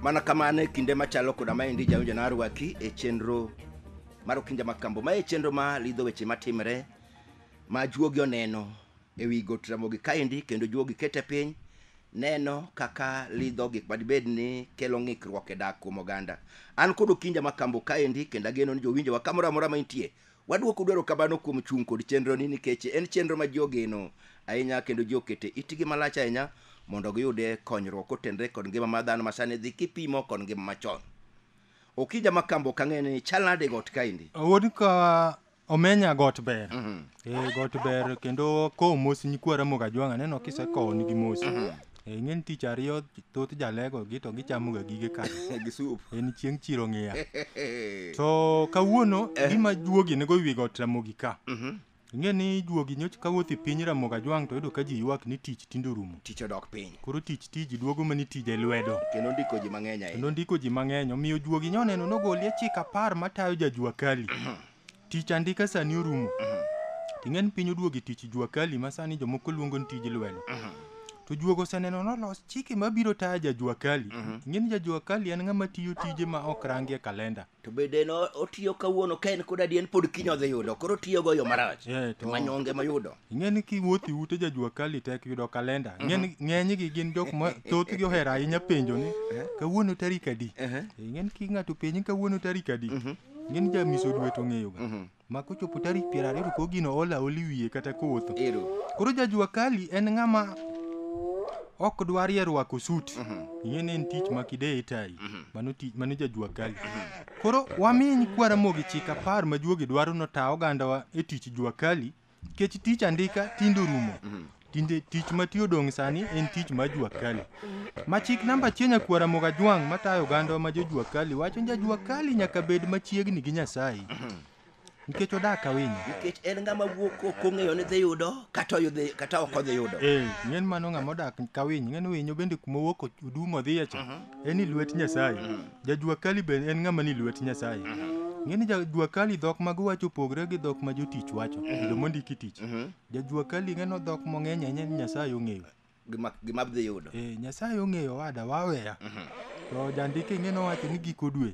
Mana kamane kinde machalo koda maendi jawinjo na arwaki e chenro mar Okinja Makambo. Ma e chenro ma lidho weche matimre ma juogi oneno e wi got Ramogi kaendi, kendo juogi kete piny neno kaka lidho gik madibed ni kelo ng'ikruok e dak kuom oganda. An kod Okinja Makambo kaendi, kendo ageno ni jowinjo wa kamoro amora maintie waduoko dwaro kabano kuom chung' kod chenro ni, nikech en chenro ma ji ogeno ahinya kendo ji okete itgi malach ahinya mondo giyude konyruok kotenre kod ngima mar dhano masani dhi kipimo kod ngima machon. Okinja Makambo kang'eni chal nade got kaendi? Wuod ka omenya got ber. Got ber kendo ko mos nyikwara moga jwang' aneno kisekowo nigi mos. Ng'en tich ariyo thoth jalego gi to gichamo ga gige ka gi sup. En chieng' chiro ng'iya. To kawuono gima juogi nego wi got Ramogi ka. Ing'e ni juogi nyoch kawuoth e piny Ramogi jwang' to yudo ka ji ywak ni tich tindo rumo. Tich odok piny. Koro tich duogo mani tije lwedo. Kendo ndiko ji mang'eny ahinya. Kendo ndiko ji mang'eny. Omiyo juogi nyoneno nogolie chik 10 matayo Jua-Kali. Tich andika sani orumo. Ting'en piny oduogi tich Jua-Kali ma sani jomoko luongo ni tij lwedo. To juogo seneno nolos chike mabiro tayo Jua-Kali. Ing'eni Jua-Kali en ng'ama tiyo tije ma ok rangi e kalenda. To bende no otiyo kawuono ka en kod adien pod kiny odhi yudo, koro tiyo go yo marach. To manyonge mayudo. Ing'eni kiwuothi ute Jua-Kali tek yudo kalenda. Ing'eni ng'enygi gin jok ma thothgi ohero ahinya penjo ni kawuono tarik adi. Ing'eni ki ng'ato penji kawuono tarik adi. Ing'eni jamiso dwe to ng'eyo ga. Ma kochopo tarik 20 ko gino ola oli wiye kata kotho. Koro Jua-Kali en ng'ama ok dwar rwako suti. Ing'eni en tich ma kideye tai. Mano Jua-Kali. Koro waminy kwara mogi chik 10 ma juogi dwaro nota ogandawa e tich Jua-Kali, kech tich andika tindo rumo. Tinde tich matiyo dong' sani en tich ma Jua-Kali. Ma chik namba 1 kwara moga jwang' matayo ogandawa ma Jua-Kali wacho Jua-Kali nyaka bed machiegni gi Nyasaye. Nikech odak kawinyo. Nikech en ng'ama wuok kong'eyo ni dhi yudo kata ok odhi yudo. Ng'en mano ng'ama odak kawinyo. Ng'en winyo bende kuma wuok odumo dhiye cha. En lwet Nyasaye. Jua-Kali bende en ng'ama ni lwet Nyasaye. Ng'eni Jua-Kali dhok mag wacho pogre gi dhok ma jotich wacho. Jomondiki tich. Jua-Kali ng'eno dhok mang'eny ahinya ni Nyasaye ong'eyo. Gima dhi yudo. Nyasaye ong'eyo wada waweya. To jandike ng'eno wacho ni giko dwe.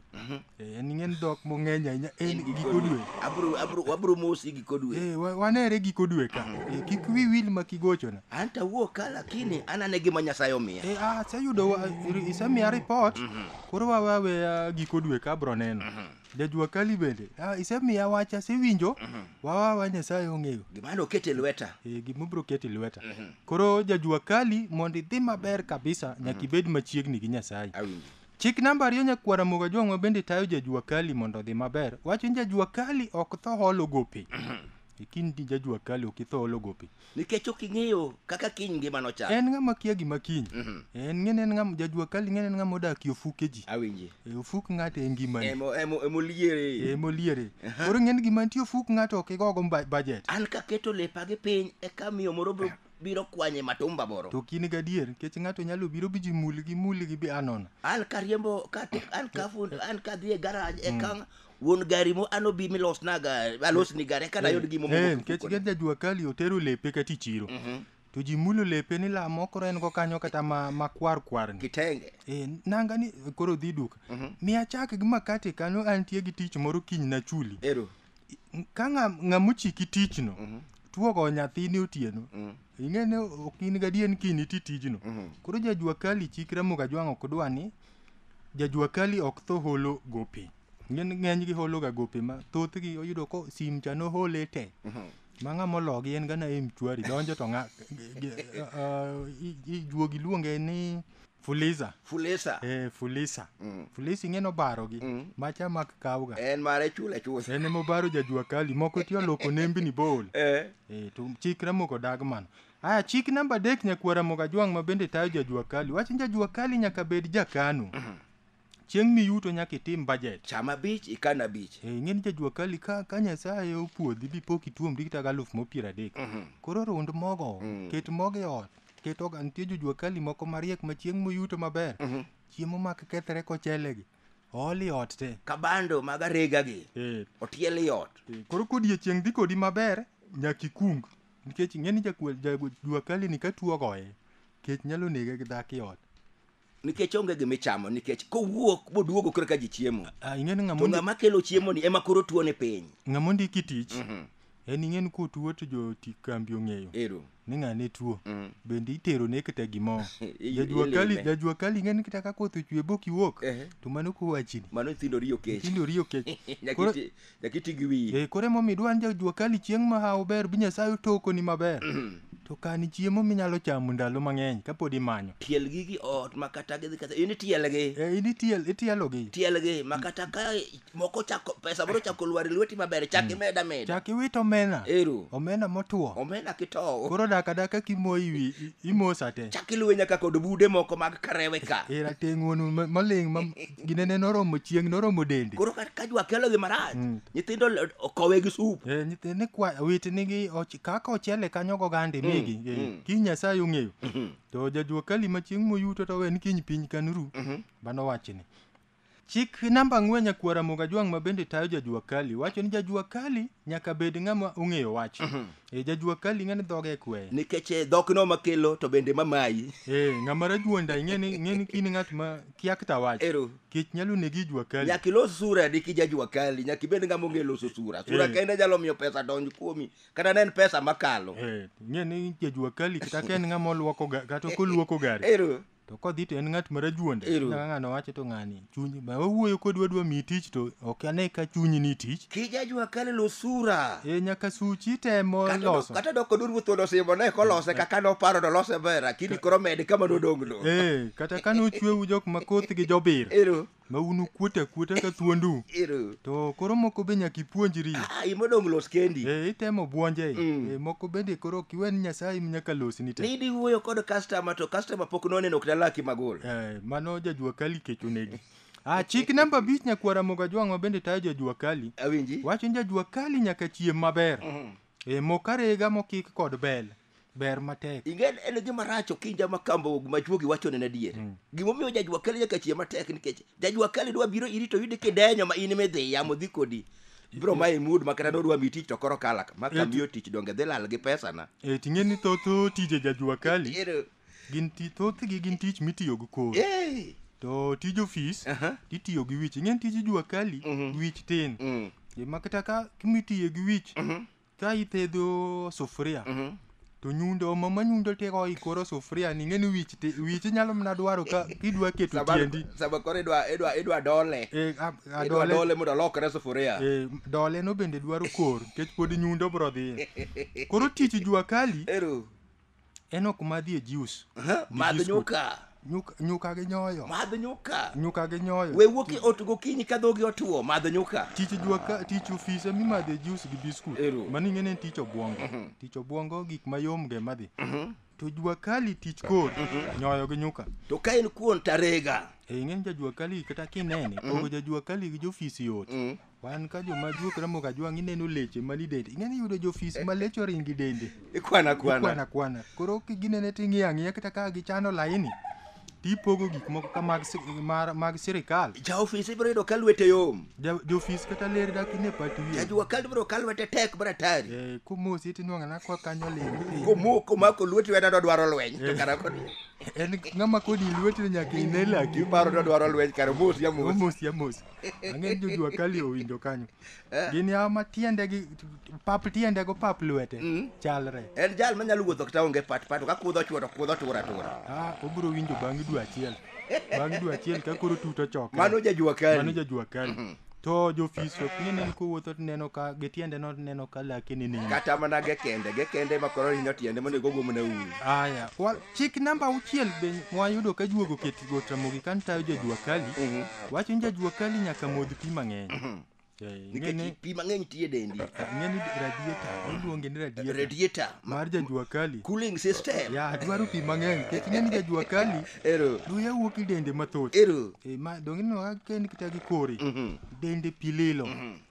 En ng'en dhok mang'eny ahinya en giko dwe. Abro mosi giko dwe. Wanere giko dwe ka. Kik wi wil makigochona. Anta wuok ka lakini anane gima Nyasaye omiya. Sayudo isemiya report. Koro waweya giko dwe ka bro neno. Jua-Kali bende isemiya wacha sewinjo. Wawa Nyasaye ong'eyo. Gimano okete lweta. Gimobro kete lweta. Koro Jua-Kali mondo idhi maber kabisa nyaka ibed machiegni gi Nyasaye. Chik namba 2 nyakwara moga jwang' ma bende tayo Jua-Kali mondo odhi maber. Wacho ni Jua-Kali ok tho holo gope. Kindi Jua-Kali ok tho holo gope. Nikech ok ing'eyo kaka kiny ngimano chal. En ng'ama kia gima kiny. En ng'ama Jua-Kali ng'en en ng'ama odak ofuke ji. Awinji. Ofuk ng'ato e ngimani. Emoliere. Emoliere. Koro ng'en gima nitie ofuk ng'ato ok igogo budget. An kaketo lepa gi piny e kamiyo moro biro kwanye matumba moro. To kini gadier nikech ng'ato nyalo biro biji mulgi bi anona. An kariembo an kadhi e garage e kan wuon gari mo ano bi milosnaga alosni gari kana yod gimo mo. Nikech genda Jua-Kali otero lepe kati chiro. To ji mulo lepe ni la moko en go kanyo kata makwar ni. Kitenge. Nanga ni koro dhi duka. Miya chak gi makate kano antie gi tich moro kiny na chuli. Ka ng'amuchiki tich no. Tuogo nyathini otieno. Ing'ene okin gadien kini tijno. Koro Jua-Kali chikra moga jwang' ok dwa ni Jua-Kali ok tho holo gope. Ng'eny gi holo ga gope ma thoth gi oyudo ko sim cha no hole te. Mang'a mologi en gana mchwari donjo to juogi luonge ni Fuliza. Fulisa. Fulisa. Fulisa ing'eno baro gi. Macha mak kawga. En mare chule. En mobaro Jua-Kali moko tiyo loko nembni bol. To chikra moko dagman. Chik namba 3 nyakwara moga jwang' ma bende tayo Jua-Kali. Wacho Jua-Kali nyaka bed jakano. Chieng' miyuto nyaka itim budget. Chama bich ikana bich. Ng'eni Jua-Kali ka Nyasaye opuodhi bi pok ituom dikta 30,030. Koro rund mogo. Ket mogo e ot. Keto ga nitie Jua-Kali moko mariek ma chieng' moyuto maber. Chiemo mak kethre kochelegi. Oli ot te. Kabando maga rega gi. Otieli ot. Koro kodiechieng' dhi kodi maber nyaka ikung. Nikech ng'eni Jua-Kali ni ka tuo goye. Kech nyalo nege gi dhaki ot. nikech onge gimichamo, nikech kowuok boduogo koro ka ji chiemo. Ing'eni To ng'ama kelo chiemo ni ema koro tuo ne piny. Ng'amondiki tich, en ing'eni kotuo to jo ti kambi ong'eyo. Ero. Ni ng'ane tuo. Bende itero ne kata gimo. Jua-Kali ing'eni kata ka koth ochwe bokiwuok. To mano kowachini. Mano nyithindo riyo kech. Nyithindo riyo kech. Nyakiti gi wiyi. Koro emomidwan Jua-Kali chieng' ma hawo ber bi Nyasaye tokoni maber. To kani chiemo minyalo chamo ndalo mang'eny kapod imanyo. Tiel gigi ot makata gidhi kata in tielgi. Itielogi. Tielgi makata ka moko chako pesa bro chako lwar lweti maber chaki meda. Chaki wito omena. Ero. Omena motuo. Omena kitow. Koro daka kimoyi imosa te. Chaki luwe nyaka kod bude moko mag karewe ka. Rateng' wuonu maling' ginene noromo chieng' noromo dende. Koro ka Jua-Kali gi marach. Nyithindo kowe gi sup. Nyithinde wit nigi kaka ochiele kanyo gogande migi. Ki Nyasaye ong'eyo. To Jua-Kali ma chieng' moyuto to wen kiny piny kanuru. Bano wachni. Chik namba 4 Nyakwara Mogajwang' ma bende tayo Jua-Kali wacho ni Jua-Kali nyaka bed ng'ama ong'eyo wach. Jua-Kali ng'eni dhoge kwe. Nikech dhok no makelo to bende mamayi. Ng'ama rajuonda ng'eni kini ng'at ma kiakta wach. Ero. Kech nyalo negi Jua-Kali. Nyaki los sura diki Jua-Kali, nyaki bed ng'ama ong'e loso sura. Sura kende nyalo miyo pesa donj kuomi. Kata nen pesa makalo. Ng'eni Jua-Kali kata ken ng'ama luoko kata koluoko gari. Ero. To kodhi to en ng'at marajuonda. Ng'ano wacho to ng'ani chunyi ma wawuoyo kodwa mi tich to ok ane ka chunyi ni tich. Kija Jua-Kali lo sura. Nyaka suchi temo loso. Kata doko dur wuotho simo ne kolose kaka no paro do lose ber lakini koro med kama no dongno. Kata kano chwe jok makoth gi jobir. Ero. Ma unu kuota ka thuondu. Ero. To koro moko be nyaki puonjri. Imodong los kendi. Itemo buonje. Moko bende koro kiwen Nyasaye nyaka losni te. Nidi wuoyo kod customer to customer pok noneno laki magol. Mano Jua-Kali kechonegi. Chik namba 5 Nyakwara Mogajwang' ma bende tayo Jua-Kali. Awinji. Wacho ni Jua-Kali nyaka chiem maber. Mokarega mokik kod bel. Ber matek. Ingen en gima rach Okinja Makambo majuogi wacho ne adier. Gimomiyo Jua-Kali nyaka chiem matek nikech Jua-Kali dwa biro irito yude kidenyo ma in medhi yamo dhi kodi. Bro mai mood makata dwa mi tich to koro kalak. Maka miyo tich donge dhi lal gi pesa na. Ting'eni thoth tije Jua-Kali. Gin tich mitiyo gi kor. To tij ofis itiyo gi wich. Ng'en tij Jua-Kali wich tin. Makata ka kimitiyo gi wich ka ithedho sufria. To nyundo mama nyundo te go ikoro sufria ni ng'eni wich nyalo mna dwaro ka kidwa keto tiendi. Saba koro edwa dole. Edwa dole mondo lokre sufria. Dole no bende dwaro kor kech pod nyundo bro dhi. Koro tich Jua-Kali. Ero. En ok madhi e juice. Madh nyuka. Nyuka gi nyoyo. Madh nyuka. Nyuka gi nyoyo. We wuoki otugo kinyi ka dhogi otuo madh nyuka. Tich ofisa mi madhe juice gi biskut. Mani ng'ene tich obwongo. Tich obwongo gik mayom ge madhi. To Jua-Kali tich kor nyoyo gi nyuka. To ka en kuon tarega. Ng'en Jua-Kali kata kinene pogo Jua-Kali gi jofis yot. Wan ka joma Jua-Kali Mogajwang' ineno leche mani dende. Ng'eni yudo jofis ma leche oringi dende. Ikwana. Koro ginene ting'iya kata ka gichano laini. Tipogo gik moko ka mag sirikal. Ja ofis ibro yudo ka lwete yom. Jofis kata ler dak ne pati. Jua-Kali bro ka lwete tek bratari. Kumosi tinwang'a na kwa kanyo ling. Komoko mako lweti wena dwaro lweny. To kara kodi. En ng'ama kodi lweti nyaka ine laki. Paro dwaro lweny kar mos ya mos. Ang'en Jua-Kali owinjo kanyo. Gin ya matiende gi pap tiende go pap lwete. Chalre. En jal manyalo wuotho kata onge pat ka kudho chuoto kudho tura. Obiro winjo bang' dwe achiel ka koro tuto chokre. Mano Jua-Kali. To jofis ok ng'enen kowuotho neno ka getiende no neno ka lakini ni. Kata mana gekende ma koro hinyo tiende monego go mona uru. Chik namba 6 be wayudo ka juogo ketigo tramogi kan tayo Jua-Kali. Wacho ni Jua-Kali nyaka modh pi mang'eny. Nikech pi mang'eny tiye dendi. Ng'eni iluonge ni radiator mar Jua-Kali. Cooling system. Dwaro pi mang'eny. Kech ng'eni Jua-Kali. Luya wuok dende mathoth. Dong'ino ka ken kita gi kori. Dende pi lilo.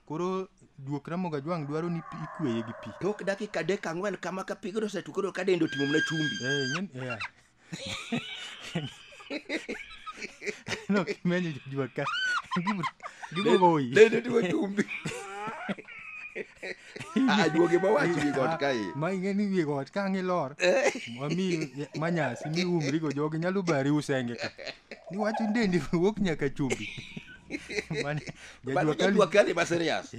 Koro Jua-Kali Mogajwang' dwaro ni ikweye gi pi. Tok dakika 4 kama ka pi gro setukoro ka dende otimo mna chumbi. No, kimenyo Jua-Kali. Gibogoyi. Dende timo chumbi. Juoge ma wachi wi got kae. Ma ing'eni wi got ka ng'ilor. Mami manyasi mi umri go jogi nyalo bari usenge ka. Niwach dendi wuok nyaka chumbi. Mane Jua-Kali ma serious.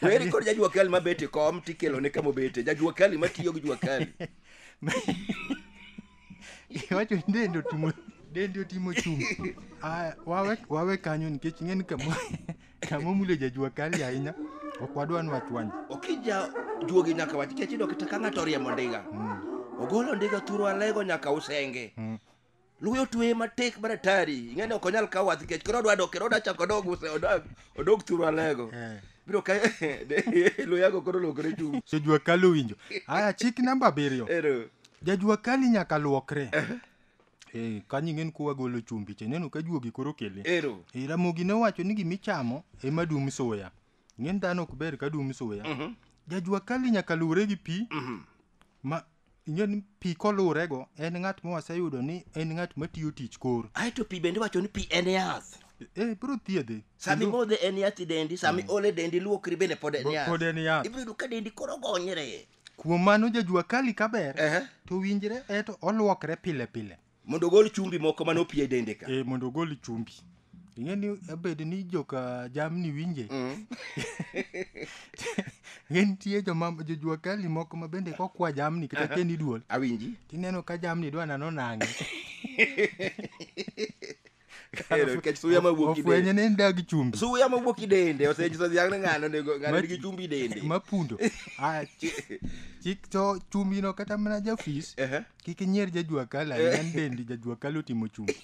Weri kod Jua-Kali mabete kom tikelo ne kama obete. Jua-Kali matiyo gi Jua-Kali. Iwacho dendi otimo chumbi. Wawe kanyo nikech ng'en kama mulo Jua-Kali ahinya. Ok wadwa nwachwany. Okija juogi nyaka wach nikech iyudo kata ka ng'ato oriemo ndiga. Ogolo ndiga thuro alego nyaka usenge. Luyo tuwe matek baratari. Ing'eni ok onyal kawo wath nikech koro odwa chako odog thuro alego. Biro ka luyago koro lokore chumbi. So Jua-Kali winjo. Aya chik namba 7. Jua-Kali nyaka luokre. Kanyi ng'en kuwa golo chumbi cheneno ka juogi koro kele. Ramogi nowacho ni gimichamo ema dum soya. Ng'en dhano ok ber ka dum soya. Jua-Kali nyaka luwre gi pi. Ma ng'en pi kolurego en ng'at mawaseyudo ni en ng'at matiyo tich koro. Aeto pi bende wacho ni pi en yath. Biro thiedhe. Sami modhe en yath dendi, sami ole dendi luokri bende pod en yath. Pod en yath. Ibiro yudo ka dendi koro gonyre. Kuom mano Jua-Kali kaber, to winjre eto oluokre pile pile. Mondo ogol chumbi moko manopie dende ka. Mondo ogol chumbi. Ing'eni abed ni joka jamni winje. Ng'en tie Jua-Kali moko ma bende kokwa jamni kata kendi duol. Awinji. Tineno ka jamni dwa nano nange. Suya mawuok dende. Ofwenye ne ndag chumbi. Suya mawuok dende osenyiso dhiang' ng'ano nigi chumbi dende. Mapundo. Chik to chumbi no kata mana jafis. Kik nyier Jua-Kali en dendi Jua-Kali otimo chumbi.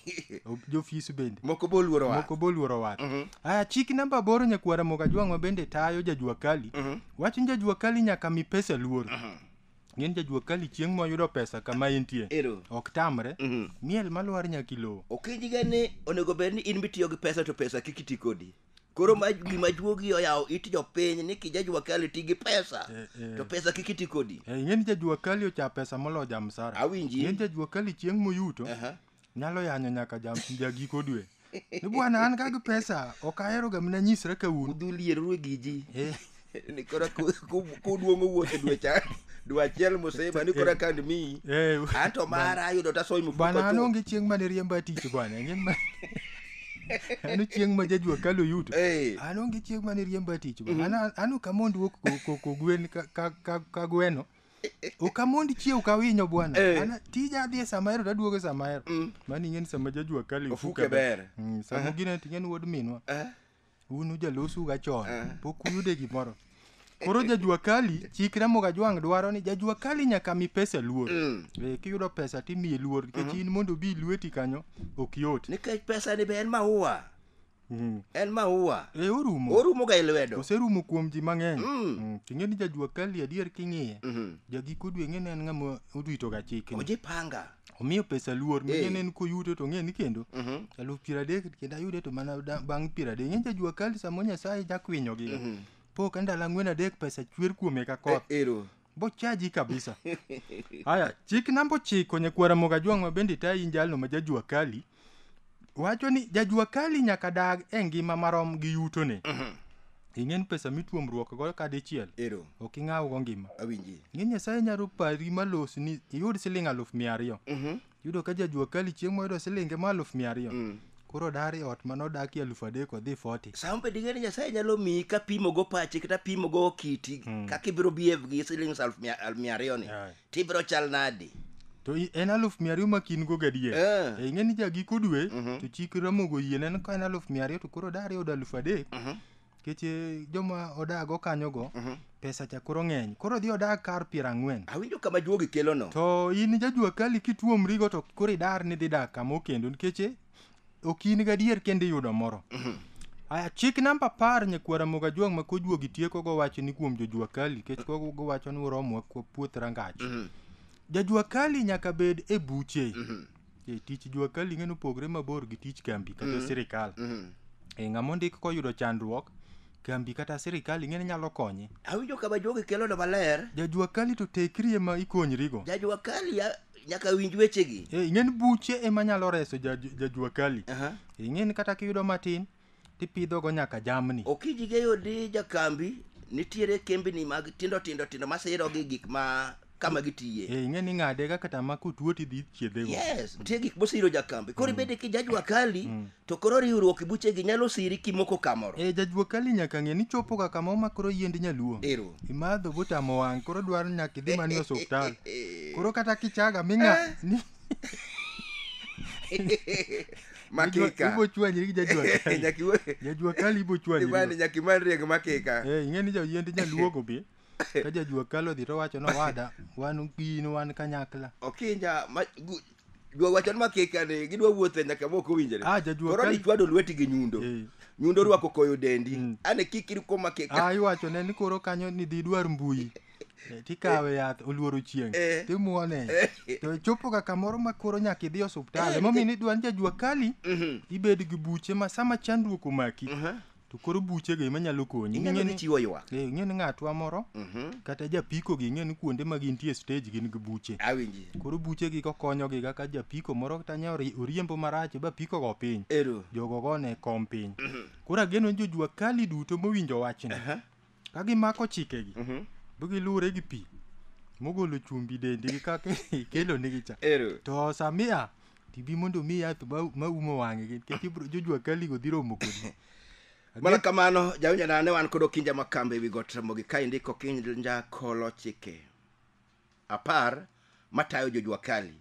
Jofis bende. Moko boluoro wat. Chik namba 8 nyakwara moga jwang' ma bende tayo Jua-Kali. Wach Jua-Kali nyaka mi pesa luor. Ng'en Jua-Kali chieng' moyudo pesa kama entie. Ok tamre. Miel malwar nyaka ilo. Okinjiga ni onego bed ni in mitiyo gi pesa to pesa kik iti kodi. Koro gima juogi oyawo it jopiny ni kija Jua-Kali ti gi pesa. To pesa kik iti kodi. Ng'en Jua-Kali ocha pesa molo jamsara. Awinji. Ng'en Jua-Kali chieng' moyuto. Nyalo yanyo nyaka jagiko dwe. Ni bwana an kagi pesa ok ahero ga mna nyisra kawuono. Udhulierru gi ji. Ni kora kuduongo wuotho dwe achiel moseba ni kora kandi mi. Anto mara yudo tasoy mufuko. Bwana an onge chieng' mane riemba tich bwana. Ng'en ma ano chieng' ma Jua-Kali oyuto. An onge chieng' mane riemba tich bwana. Ano kamond wuok ko gwen ka gweno. Ukamondi chiew kawinyo bwana. Ana tija dhi samahero taduogo samahero. Mani ng'en sama Jua-Kali ofuke ber. Sama gine ting'en wuod minwa. Unu jalosu ga chon. Pok uyude gimoro. Koro Jua-Kali chikra moga jwang' dwaro ni Jua-Kali nyaka mi pesa luor. Kiyudo pesa timiye luor nikech in mondo bi lweti kanyo ok yot. Nikech pesa ni be en maua. En maua. Orumo ga lwedo. Oserumo kuom ji mang'eny. Ting'eni Jua-Kali adier king'iye. Jagiko dwe ng'en en ng'ama odwito ga chike. Ojipanga. Omiyo pesa luor ng'en en koyuto to ng'en kendo 30,000 kendo ayude to mana bang' 30. Ng'en Jua-Kali samo Nyasaye jakwinyo gi. Pok ndalo 4-3 pesa chwer kuome ka koth. Bo chaji kabisa. Aya, chik namba 9 nyakwara moga jwang' ma bende tayi jalno ma Jua-Kali. Wacho ni Jua-Kali nyaka dag e ngima marom gi yuto ne. Ing'en pesa mituomruok go ka dichiel. Ok ing'aw go ngima. Awinji. Ng'en Nyasaye nyaro pari malos ni iyud siling 200,000. Yudo ka Jua-Kali chieng' moyudo silinge 200,000. Koro dari ot manodakie 3,000 odhi 40. Sampe digeni Nyasaye nyalo miyi ka pimo go pachi kata pimo go kiti kaka ibiro behave gi siling 200,000 ni. Tibiro chal nadi. To en 100,000 makin go gadier. Ing'eni jagiko dwe to chik ramogo yienen ka en 100,000 to koro dari od 3,000. Keche joma odago kanyo go pesa cha koro ng'eny. Koro dhi odag kar 40. Awinjo kama juogi kelo no. To in Jua-Kali kituomri go to koro idar ni dhi dak kama okendo nikech okin gadier kendo yudo moro. Aya chik namba 10 nyakwara moga jwang' ma kojuogi tieko go wacho ni kuom Jua-Kali kech go wacho ni uromo kwa puoth rangach. Jua-Kali nyaka bed e buche. Tich Jua-Kali ng'eno pogre mabor gi tich kambi kata sirikal. Ng'ama ondik koyudo chandruok kambi kata sirikal ng'ene nyalo konye. Awinjo kama juogi kelo no maler. Jua-Kali to tekri ema ikonyrigo. Jua-Kali nyaka winj wechegi. Ing'en buche ema nyalo reso Jua-Kali. Ing'en kata kiyudo matin tipidho go nyaka jamni. Okiji geyo di jakambi nitiere kembni mag tindo masiro gi gik ma kama gitiye. Ing'eni ng'ade ka kata ma kutuo tidhi chiedhego. Yes, nitie gik mosiro jakambi. Koro ibede ki Jua-Kali to koro riwruok buchegi nyalo siri kimoko kamoro. Jua-Kali nyaka ng'e ni chopo ka kama ma koro yiend nyaluo. Ero. Imadho botamo wang' koro dwaro nyaka idhi mani osuptal. Koro kata kichaga ming'a ni makika ibo chwanyri gi Jua-Kali ibo chwanyri. Ibani nyaki manreg makika. Ing'eni yiend nyaluo go be ka Jua-Kali odhi to wacho no wada wan kanyakla. Okinja wacho ni makika ni gidwa wuothe nyaka moko winjre. Koro ni chwado lweti gi nyundo. Nyundo rwako koyo dendi. Ane kikiri ko makika. Iwacho ne ni koro kanyo ni dhi dwar mbui. Tikawe yath oluoro chieng' timuone to chopo ka kamoro ma koro nyaka idhi osuptal. Momiyo idwan Jua-Kali ibed gi buche ma sama chandruok omaki to koro buchego ema nyalo konyi. Ing'eni chiwo ywak. Ing'eni ng'atwa moro kata japiko gi ing'eni kuonde ma gintie stage gin gi buche. Awinji. Koro buchegi kokonyogi kaka japiko moro kata nya oriembo marach ba piko go piny. Jogo gone kom piny. Koro ageno ni Jua-Kali duto mowinjo wachni ka gimako chikegi bugilure gi pi mogolo chumbi dendi kaka ikelo nigi cha. To samia tibi mondo mi yath ma umo wang'gi nikech Jua-Kali go dhi romo kodi. Mana kamano jawinja nane wan kod Okinja Makambo ewi got Ramogi ka indiko Okinja kolo Chike 10 matayo Jua-Kali.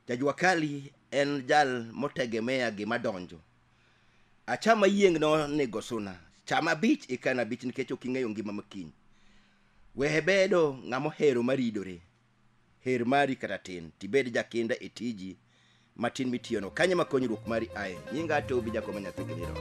Jua-Kali en jal motegemea gima donjo. Achama yieng' no nego suna. Chama bich ikana bich nikech ok ing'eyo ngima makiny. Wehe bedo ng'amo hero maridore. Her mari kata tin. Tibed jakinda e tiji matin mitiyono. Kanye makonyruok mari ae. Nyinga to bija koma nyathi gidiro.